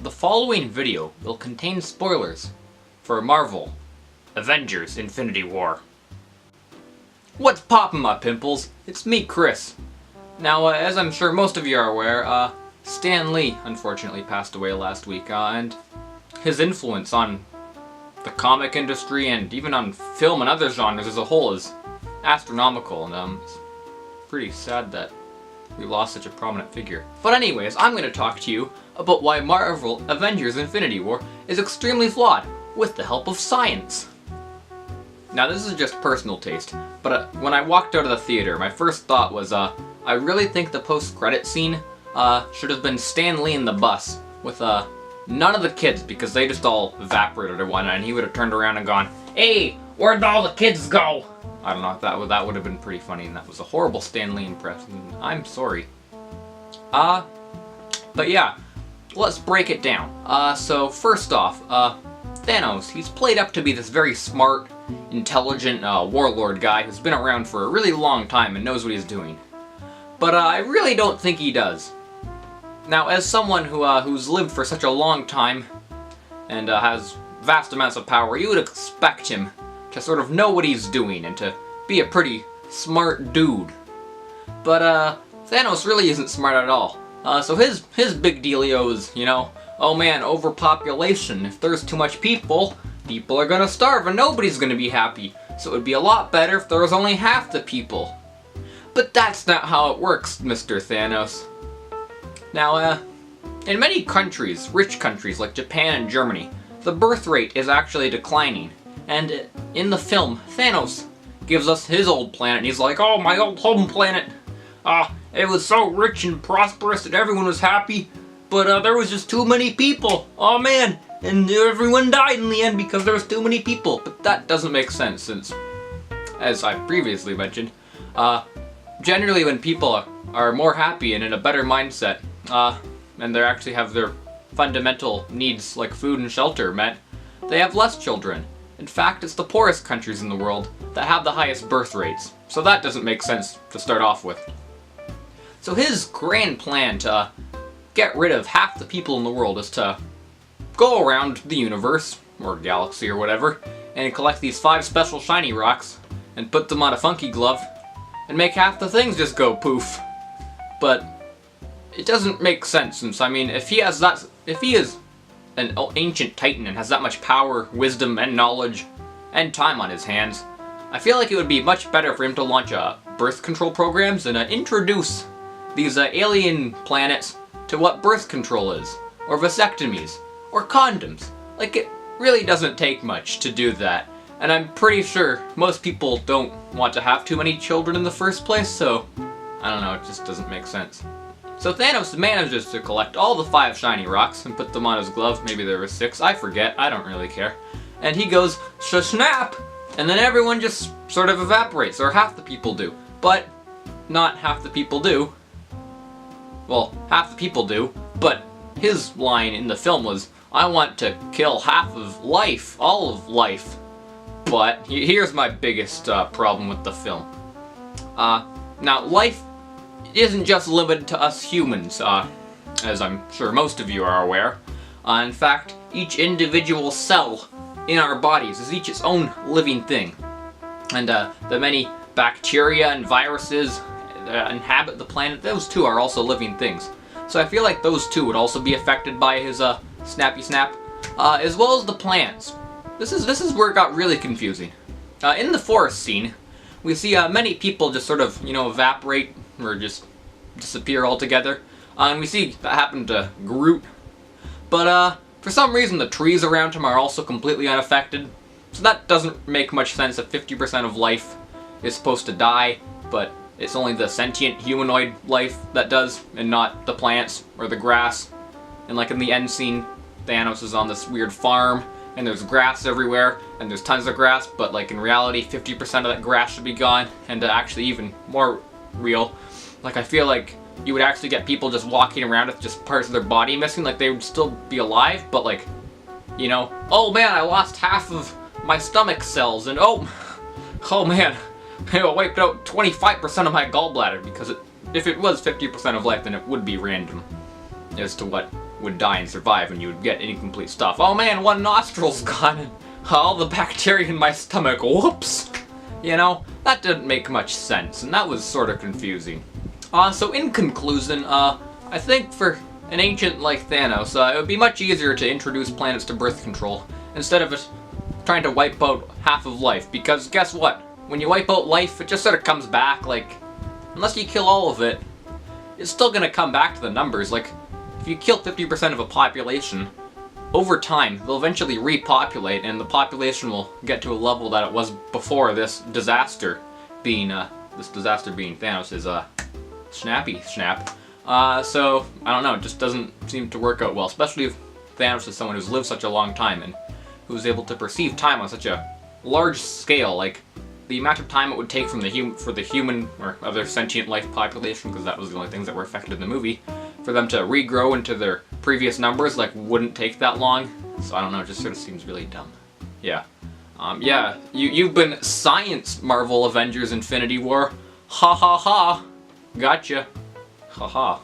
The following video will contain spoilers for Marvel Avengers Infinity War. What's poppin', my pimples? It's me, Chris. Now, as I'm sure most of you are aware, Stan Lee unfortunately passed away last week, and his influence on the comic industry and even on film and other genres as a whole is astronomical, and it's pretty sad that we lost such a prominent figure. But anyways, I'm going to talk to you about why Marvel Avengers Infinity War is extremely flawed, with the help of science. Now this is just personal taste, but when I walked out of the theater, my first thought was, I really think the post-credit scene should have been Stan Lee in the bus, with none of the kids, because they just all evaporated or whatnot, and he would have turned around and gone, "Hey, where'd all the kids go?" I don't know, that would have been pretty funny, and that was a horrible Stan Lee impression. I'm sorry. But yeah, let's break it down. So first off, Thanos, he's played up to be this very smart, intelligent warlord guy who's been around for a really long time and knows what he's doing. But I really don't think he does. Now, as someone who's lived for such a long time and has vast amounts of power, you would expect him to sort of know what he's doing and to be a pretty smart dude. But Thanos really isn't smart at all. So his big dealio is, oh man, overpopulation. If there's too much people are gonna starve and nobody's gonna be happy. So it would be a lot better if there was only half the people. But that's not how it works, Mr. Thanos. Now, in many countries, rich countries like Japan and Germany, the birth rate is actually declining. And in the film, Thanos gives us his old planet, and he's like, "Oh, my old home planet. It was so rich and prosperous that everyone was happy, but there was just too many people. Oh man, and everyone died in the end because there was too many people." But that doesn't make sense, since, as I previously mentioned, generally when people are more happy and in a better mindset, and they actually have their fundamental needs like food and shelter met, they have less children. In fact, it's the poorest countries in the world that have the highest birth rates, so that doesn't make sense to start off with. So his grand plan to get rid of half the people in the world is to go around the universe, or galaxy or whatever, and collect these 5 special shiny rocks, and put them on a funky glove, and make half the things just go poof. But it doesn't make sense, since, if he is an ancient titan and has that much power, wisdom, and knowledge, and time on his hands, I feel like it would be much better for him to launch birth control programs and introduce these alien planets to what birth control is, or vasectomies, or condoms. Like, it really doesn't take much to do that, and I'm pretty sure most people don't want to have too many children in the first place, so I don't know, it just doesn't make sense. So Thanos manages to collect all the 5 shiny rocks and put them on his glove. Maybe there were 6, I forget, I don't really care. And he goes, "Snap!" And then everyone just sort of evaporates, or half the people do. But not half the people do. Well, half the people do, but his line in the film was, "I want to kill half of life, all of life." But here's my biggest problem with the film. Now, life isn't just limited to us humans, as I'm sure most of you are aware. In fact, each individual cell in our bodies is each its own living thing. And the many bacteria and viruses that inhabit the planet, those too are also living things. So I feel like those two would also be affected by his snappy snap, as well as the plants. This is where it got really confusing. In the forest scene, we see many people just sort of, evaporate or just disappear altogether. And we see that happen to Groot. But for some reason the trees around him are also completely unaffected. So that doesn't make much sense if 50% of life is supposed to die, but it's only the sentient humanoid life that does, and not the plants or the grass. And like in the end scene, Thanos is on this weird farm, and there's grass everywhere, and there's tons of grass, but like in reality 50% of that grass should be gone. And actually even more real, like I feel like you would actually get people just walking around with just parts of their body missing, like they would still be alive, but like, oh man, I lost half of my stomach cells, and oh man, I wiped out 25% of my gallbladder, because if it was 50% of life, then it would be random as to what would die and survive, and you would get incomplete stuff. Oh man, one nostril's gone, and all the bacteria in my stomach, whoops! You know, that didn't make much sense, and that was sort of confusing. So in conclusion, I think for an ancient like Thanos, it would be much easier to introduce planets to birth control, instead of trying to wipe out half of life, because guess what? When you wipe out life, it just sort of comes back, like, unless you kill all of it, it's still gonna come back to the numbers. Like, if you kill 50% of a population, over time, they'll eventually repopulate, and the population will get to a level that it was before this disaster being Thanos' snappy snap. So, I don't know, it just doesn't seem to work out well, especially if Thanos is someone who's lived such a long time and who's able to perceive time on such a large scale. Like, the amount of time it would take for the human or other sentient life population, because that was the only things that were affected in the movie, for them to regrow into their previous numbers, like, wouldn't take that long. So I don't know, it just sort of seems really dumb. Yeah. Yeah, you've been science, Marvel Avengers Infinity War. Ha ha ha. Gotcha. Ha ha.